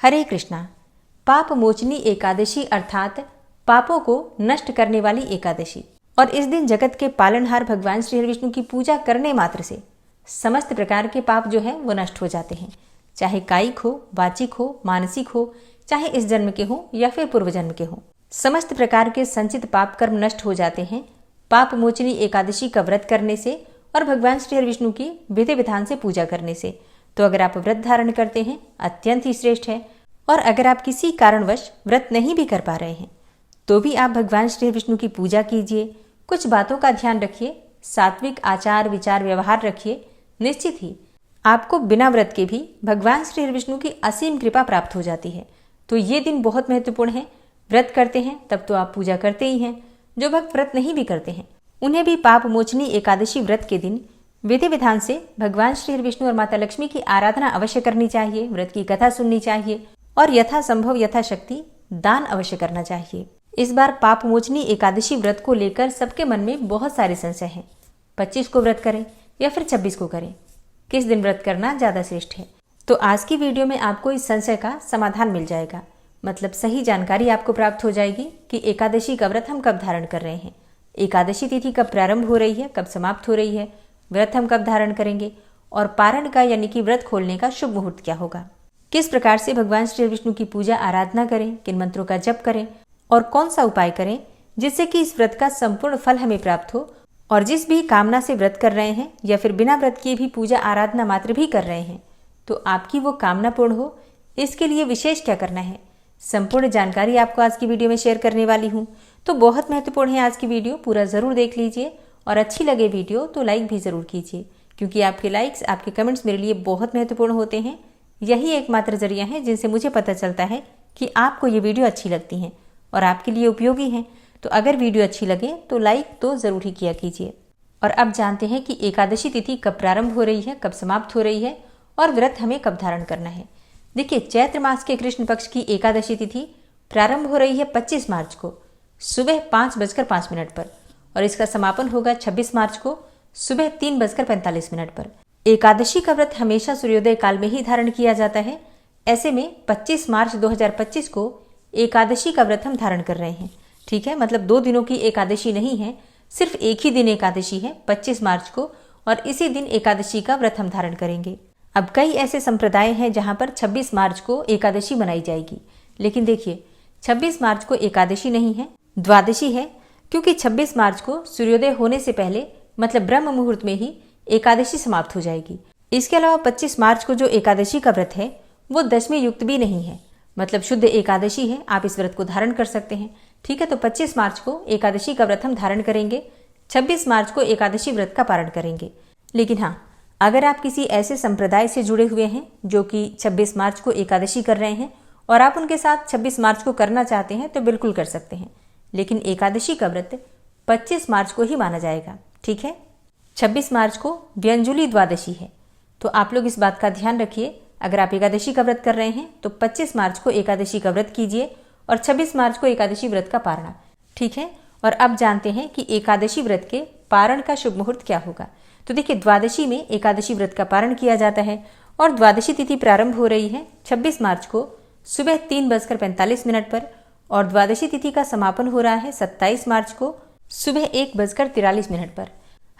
हरे कृष्णा। पाप मोचनी एकादशी अर्थात पापों को नष्ट करने वाली एकादशी। और इस दिन जगत के पालनहार भगवान श्री हरि विष्णु की पूजा करने मात्र से समस्त प्रकार के पाप जो है वो नष्ट हो जाते हैं, चाहे कायिक हो, वाचिक हो, मानसिक हो, चाहे इस जन्म के हो या फिर पूर्व जन्म के हो। समस्त प्रकार के संचित पाप कर्म नष्ट हो जाते हैं पाप मोचनी एकादशी का व्रत करने से और भगवान श्री हरि विष्णु की विधि विधान से पूजा करने से। तो अगर आप व्रत धारण करते हैं अत्यंत ही श्रेष्ठ है, और अगर आप किसी कारणवश व्रत नहीं भी कर पा रहे हैं तो भी आप भगवान श्री विष्णु की पूजा कीजिए। कुछ बातों का ध्यान रखिए, सात्विक आचार विचार व्यवहार रखिए। निश्चित ही आपको बिना व्रत के भी भगवान श्री विष्णु की असीम कृपा प्राप्त हो जाती है। तो ये दिन बहुत महत्वपूर्ण है। व्रत करते हैं तब तो आप पूजा करते ही हैं। जो भक्त व्रत नहीं भी करते हैं उन्हें भी पाप मोचनी एकादशी व्रत के दिन विधि विधान से भगवान श्री विष्णु और माता लक्ष्मी की आराधना अवश्य करनी चाहिए, व्रत की कथा सुननी चाहिए और यथा संभव यथाशक्ति दान अवश्य करना चाहिए। इस बार पाप मोचनी एकादशी व्रत को लेकर सबके मन में बहुत सारे संशय हैं। 25 को व्रत करें या फिर 26 को करें, किस दिन व्रत करना ज्यादा श्रेष्ठ है? तो आज की वीडियो में आपको इस संशय का समाधान मिल जाएगा। मतलब सही जानकारी आपको प्राप्त हो जाएगी कि एकादशी का व्रत हम कब धारण कर रहे हैं, एकादशी तिथि कब प्रारंभ हो रही है, कब समाप्त हो रही है, व्रत हम कब धारण करेंगे और पारण का यानी कि व्रत खोलने का शुभ मुहूर्त क्या होगा, किस प्रकार से भगवान श्री विष्णु की पूजा आराधना करें, किन मंत्रों का जप करें और कौन सा उपाय करें जिससे कि इस व्रत का संपूर्ण फल हमें प्राप्त हो। और जिस भी कामना से व्रत कर रहे हैं या फिर बिना व्रत किए भी पूजा आराधना मात्र भी कर रहे हैं तो आपकी वो कामना पूर्ण हो, इसके लिए विशेष क्या करना है, संपूर्ण जानकारी आपको आज की वीडियो में शेयर करने वाली हूँ। तो बहुत महत्वपूर्ण है आज की वीडियो, पूरा जरूर देख लीजिए और अच्छी लगे वीडियो तो लाइक भी जरूर कीजिए, क्योंकि आपके लाइक्स आपके कमेंट्स मेरे लिए बहुत महत्वपूर्ण होते हैं। यही एकमात्र जरिया है जिनसे मुझे पता चलता है कि आपको ये वीडियो अच्छी लगती हैं और आपके लिए उपयोगी हैं। तो अगर वीडियो अच्छी लगे तो लाइक तो जरूर ही किया कीजिए। और अब जानते हैं कि एकादशी तिथि कब प्रारंभ हो रही है, कब समाप्त हो रही है और व्रत हमें कब धारण करना है। देखिए, चैत्र मास के कृष्ण पक्ष की एकादशी तिथि प्रारंभ हो रही है 25 मार्च को सुबह 5:05 पर और इसका समापन होगा 26 मार्च को सुबह 3:45 पर। एकादशी का व्रत हमेशा सूर्योदय काल में ही धारण किया जाता है। ऐसे में 25 मार्च 2025 को एकादशी का व्रत हम धारण कर रहे हैं। ठीक है, मतलब 2 दिनों की एकादशी नहीं है, सिर्फ एक ही दिन एकादशी है 25 मार्च को, और इसी दिन एकादशी का व्रत हम धारण करेंगे। अब कई ऐसे संप्रदाय हैं जहां पर 26 मार्च को एकादशी मनाई जाएगी, लेकिन देखिए 26 मार्च को एकादशी नहीं है, द्वादशी है, क्योंकि 26 मार्च को सूर्योदय होने से पहले मतलब ब्रह्म मुहूर्त में ही एकादशी समाप्त हो जाएगी। इसके अलावा 25 मार्च को जो एकादशी का व्रत है वो दशमी युक्त भी नहीं है, मतलब शुद्ध एकादशी है, आप इस व्रत को धारण कर सकते हैं। ठीक है, तो 25 मार्च को एकादशी का व्रत हम धारण करेंगे, 26 मार्च को एकादशी व्रत का पारण करेंगे। लेकिन हाँ, अगर आप किसी ऐसे संप्रदाय से जुड़े हुए हैं जो कि 26 मार्च को एकादशी कर रहे हैं और आप उनके साथ 26 मार्च को करना चाहते हैं तो बिल्कुल कर सकते हैं, लेकिन एकादशी का व्रत 25 मार्च को ही माना जाएगा। ठीक है, 26 मार्च को व्यंजुली द्वादशी है, तो आप लोग इस बात का ध्यान रखिए। अगर आप एकादशी का व्रत कर रहे हैं तो 25 मार्च को एकादशी का व्रत कीजिए और 26 मार्च को एकादशी व्रत का पारण। ठीक है, और अब जानते हैं कि एकादशी व्रत के पारण का शुभ मुहूर्त क्या होगा। तो देखिए, द्वादशी में एकादशी व्रत का पारण किया जाता है और द्वादशी तिथि प्रारंभ हो रही है 26 मार्च को सुबह 3:45 पर और द्वादशी तिथि का समापन हो रहा है 27 मार्च को सुबह 1:43 पर।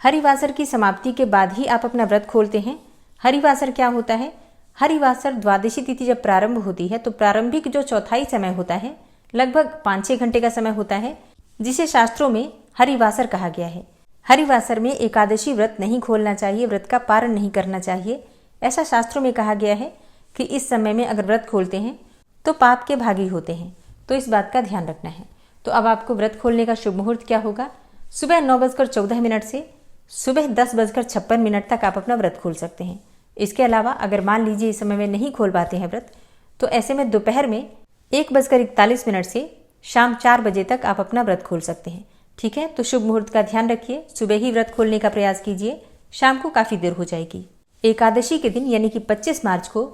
हरिवासर की समाप्ति के बाद ही आप अपना व्रत खोलते हैं। हरिवासर क्या होता है? हरिवासर द्वादशी तिथि जब प्रारंभ होती है तो प्रारंभिक जो चौथाई समय होता है लगभग 5-6 घंटे का समय होता है, जिसे शास्त्रों में हरिवासर कहा गया है। हरिवासर में एकादशी व्रत नहीं खोलना चाहिए, व्रत का पारण नहीं करना चाहिए, ऐसा शास्त्रों में कहा गया है कि इस समय में अगर व्रत खोलते हैं तो पाप के भागी होते हैं, तो इस बात का ध्यान रखना है। तो अब आपको व्रत खोलने का शुभ मुहूर्त क्या होगा? सुबह 9:14 से सुबह 10:56 तक आप अपना व्रत खोल सकते हैं। इसके अलावा अगर मान लीजिए इस समय में नहीं खोल पाते हैं व्रत, तो ऐसे में दोपहर में 1:41 से शाम 4 बजे तक आप अपना व्रत खोल सकते हैं। ठीक है, तो शुभ मुहूर्त का ध्यान रखिए, सुबह ही व्रत खोलने का प्रयास कीजिए, शाम को काफी देर हो जाएगी। एकादशी के दिन यानी कि 25 मार्च को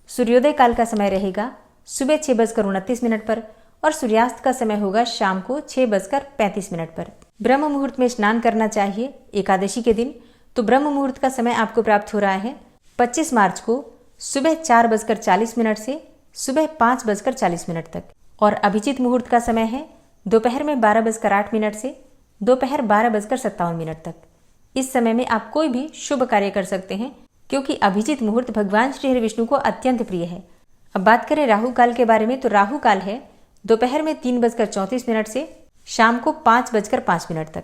सूर्योदय काल का समय रहेगा सुबह 6:29 पर और सूर्यास्त का समय होगा शाम को 6:35 पर। ब्रह्म मुहूर्त में स्नान करना चाहिए एकादशी के दिन। तो ब्रह्म मुहूर्त का समय आपको प्राप्त हो रहा है 25 मार्च को सुबह 4:40 से सुबह 5:40 तक और अभिजीत मुहूर्त का समय है दोपहर में 12:08 से दोपहर 12:57 तक। इस समय में आप कोई भी शुभ कार्य कर सकते हैं क्योंकि अभिजीत मुहूर्त भगवान श्री हरि विष्णु को अत्यंत प्रिय है। अब बात करें राहु काल के बारे में, तो राहु काल है दोपहर में 3:34 से शाम को 5:05 तक।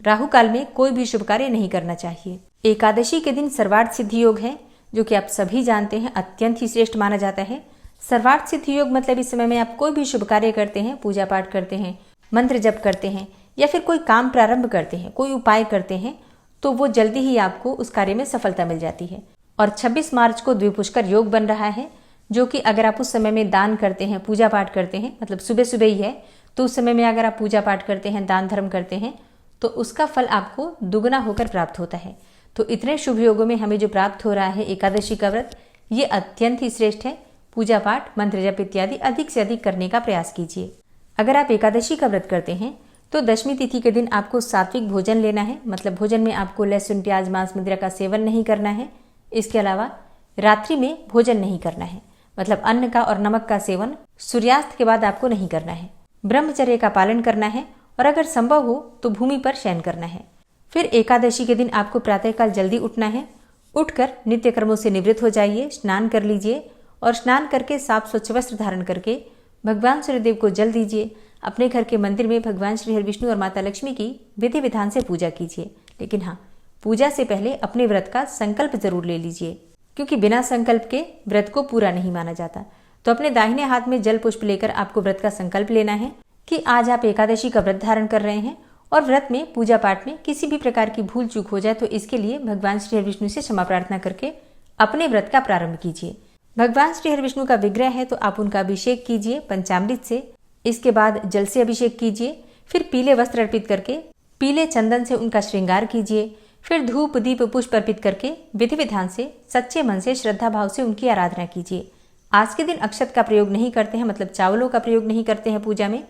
राहु काल में कोई भी शुभ कार्य नहीं करना चाहिए। एकादशी के दिन सर्वार्थ सिद्धि योग है, जो कि आप सभी जानते हैं अत्यंत ही श्रेष्ठ माना जाता है। सर्वार्थ सिद्धि योग मतलब इस समय में आप कोई भी शुभ कार्य करते हैं, पूजा पाठ करते हैं, मंत्र जप करते हैं या फिर कोई काम प्रारंभ करते हैं, कोई उपाय करते हैं, तो वो जल्दी ही आपको उस कार्य में सफलता मिल जाती है। और 26 मार्च को द्विपुष्कर योग बन रहा है, जो कि अगर आप उस समय में दान करते हैं, पूजा पाठ करते हैं, मतलब सुबह सुबह ही है, तो उस समय में अगर आप पूजा पाठ करते हैं, दान धर्म करते हैं, तो उसका फल आपको दुगना होकर प्राप्त होता है। तो इतने शुभ योगों में हमें जो प्राप्त हो रहा है एकादशी का व्रत, ये अत्यंत ही श्रेष्ठ है। पूजा पाठ, मंत्र जप इत्यादि अधिक से अधिक करने का प्रयास कीजिए। अगर आप एकादशी का व्रत करते हैं तो दशमी तिथि के दिन आपको सात्विक भोजन लेना है, मतलब भोजन में आपको लहसुन, प्याज, मांस, मदिरा का सेवन नहीं करना है। इसके अलावा रात्रि में भोजन नहीं करना है, मतलब अन्न का और नमक का सेवन सूर्यास्त के बाद आपको नहीं करना है। ब्रह्मचर्य का पालन करना है और अगर संभव हो तो भूमि पर शयन करना है। फिर एकादशी के दिन आपको प्रातःकाल जल्दी उठना है। उठकर नित्य कर्मों से निवृत्त हो जाइए, स्नान कर लीजिए और स्नान करके साफ स्वच्छ वस्त्र धारण करके भगवान सूर्यदेव को जल दीजिए। अपने घर के मंदिर में भगवान श्री हरि विष्णु और माता लक्ष्मी की विधि विधान से पूजा कीजिए। लेकिन हाँ, पूजा से पहले अपने व्रत का संकल्प जरूर ले लीजिए, क्योंकि बिना संकल्प के व्रत को पूरा नहीं माना जाता। तो अपने दाहिने हाथ में जल पुष्प लेकर आपको व्रत का संकल्प लेना है कि आज आप एकादशी का व्रत धारण कर रहे हैं और व्रत में, पूजा पाठ में किसी भी प्रकार की भूल चूक हो जाए तो इसके लिए भगवान श्री हरि विष्णु से क्षमा प्रार्थना करके अपने व्रत का प्रारंभ कीजिए। भगवान श्री हरि विष्णु का विग्रह है तो आप उनका अभिषेक कीजिए पंचामृत से। इसके बाद जल से अभिषेक कीजिए। फिर पीले वस्त्र अर्पित करके पीले चंदन से उनका श्रृंगार कीजिए। फिर धूप, दीप, पुष्प अर्पित करके विधि विधान से, सच्चे मन से, श्रद्धा भाव से उनकी आराधना कीजिए। आज के दिन अक्षत का प्रयोग नहीं करते हैं, मतलब चावलों का प्रयोग नहीं करते हैं पूजा में,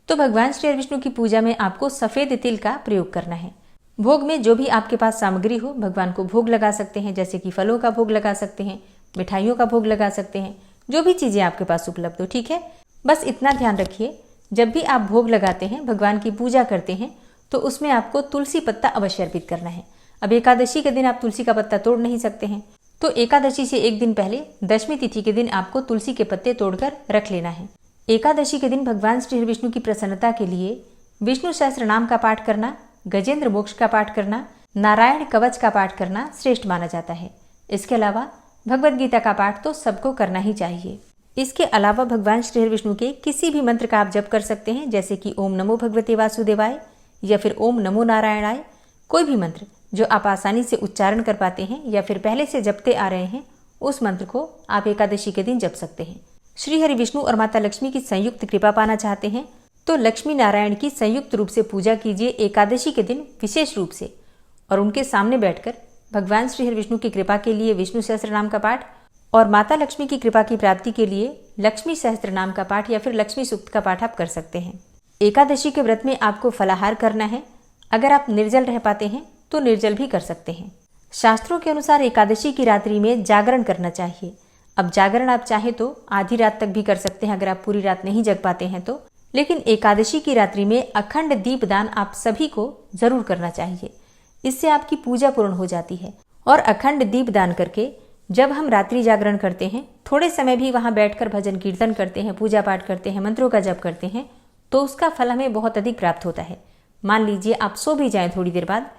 तो भगवान श्री हरि विष्णु की पूजा में आपको सफेद तिल का प्रयोग करना है। भोग में जो भी आपके पास सामग्री हो भगवान को भोग लगा सकते हैं, जैसे कि फलों का भोग लगा सकते हैं, मिठाइयों का भोग लगा सकते हैं, जो भी चीजें आपके पास उपलब्ध हो। ठीक है, बस इतना ध्यान रखिए, जब भी आप भोग लगाते हैं, भगवान की पूजा करते हैं, तो उसमें आपको तुलसी पत्ता अवश्य अर्पित करना है। अब एकादशी के दिन आप तुलसी का पत्ता तोड़ नहीं सकते हैं, तो एकादशी से एक दिन पहले दशमी तिथि के दिन आपको तुलसी के पत्ते तोड़कर रख लेना है। एकादशी के दिन भगवान श्री हरि विष्णु की प्रसन्नता के लिए विष्णु सहस्त्र नाम का पाठ करना, गजेंद्र मोक्ष का पाठ करना, नारायण कवच का पाठ करना श्रेष्ठ माना जाता है। इसके अलावा भगवद गीता का पाठ तो सबको करना ही चाहिए। इसके अलावा भगवान श्री हरि विष्णु के किसी भी मंत्र का आप जप कर सकते हैं, जैसे कि ओम नमो भगवते वासुदेवाय या फिर ओम नमो नारायणाय। कोई भी मंत्र जो आप आसानी से उच्चारण कर पाते हैं या फिर पहले से जपते आ रहे हैं, उस मंत्र को आप एकादशी के दिन जप सकते हैं। श्री हरि विष्णु और माता लक्ष्मी की संयुक्त कृपा पाना चाहते हैं तो लक्ष्मी नारायण की संयुक्त रूप से पूजा कीजिए एकादशी के दिन विशेष रूप से, और उनके सामने बैठकर भगवान श्री हरि विष्णु की कृपा के लिए विष्णु सहस्त्र नाम का पाठ और माता लक्ष्मी की कृपा की प्राप्ति के लिए लक्ष्मी सहस्त्र नाम का पाठ या फिर लक्ष्मी सूक्त का पाठ आप कर सकते हैं। एकादशी के व्रत में आपको फलाहार करना है। अगर आप निर्जल रह पाते हैं तो निर्जल भी कर सकते हैं। शास्त्रों के अनुसार एकादशी की रात्रि में जागरण करना चाहिए। अब जागरण आप चाहे तो आधी रात तक भी कर सकते हैं, अगर आप पूरी रात नहीं जग पाते हैं तो। लेकिन एकादशी की रात्रि में अखंड दीपदान आप सभी को जरूर करना चाहिए। इससे आपकी पूजा पूर्ण हो जाती है। और अखंड दीपदान करके जब हम रात्रि जागरण करते हैं, थोड़े समय भी वहां बैठकर भजन कीर्तन करते हैं, पूजा पाठ करते हैं, मंत्रों का जप करते हैं, तो उसका फल हमें बहुत अधिक प्राप्त होता है। मान लीजिए आप सो भी जाएं थोड़ी देर बाद,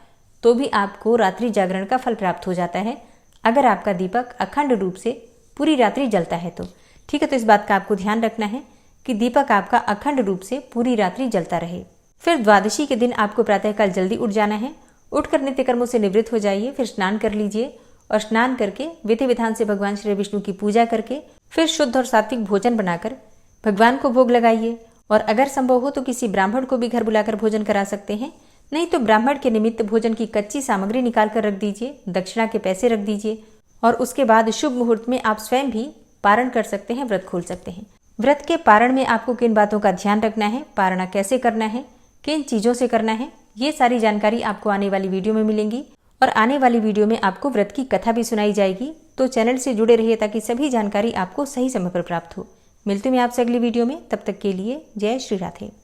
तो भी आपको रात्रि जागरण का फल प्राप्त हो जाता है, अगर आपका दीपक अखंड रूप से पूरी रात्रि जलता है तो। ठीक है, तो इस बात का आपको ध्यान रखना है कि दीपक आपका अखंड रूप से पूरी रात्रि जलता रहे। फिर द्वादशी के दिन आपको प्रातःकाल जल्दी उठ जाना है। उठकर नित्य कर्मों से निवृत्त हो जाइए। फिर स्नान कर लीजिए और स्नान करके विधि विधान से भगवान श्री विष्णु की पूजा करके फिर शुद्ध और सात्विक भोजन बनाकर भगवान को भोग लगाइए। और अगर संभव हो तो किसी ब्राह्मण को भी घर बुलाकर भोजन करा सकते हैं, नहीं तो ब्राह्मण के निमित्त भोजन की कच्ची सामग्री निकाल कर रख दीजिए, दक्षिणा के पैसे रख दीजिए। और उसके बाद शुभ मुहूर्त में आप स्वयं भी पारण कर सकते हैं, व्रत खोल सकते हैं। व्रत के पारण में आपको किन बातों का ध्यान रखना है, पारणा कैसे करना है, किन चीजों से करना है, ये सारी जानकारी आपको आने वाली वीडियो में मिलेंगी। और आने वाली वीडियो में आपको व्रत की कथा भी सुनाई जाएगी। तो चैनल से जुड़े रहिए ताकि सभी जानकारी आपको सही समय पर प्राप्त हो। मिलती हूँ मैं आपसे अगली वीडियो में, तब तक के लिए जय श्री राधे।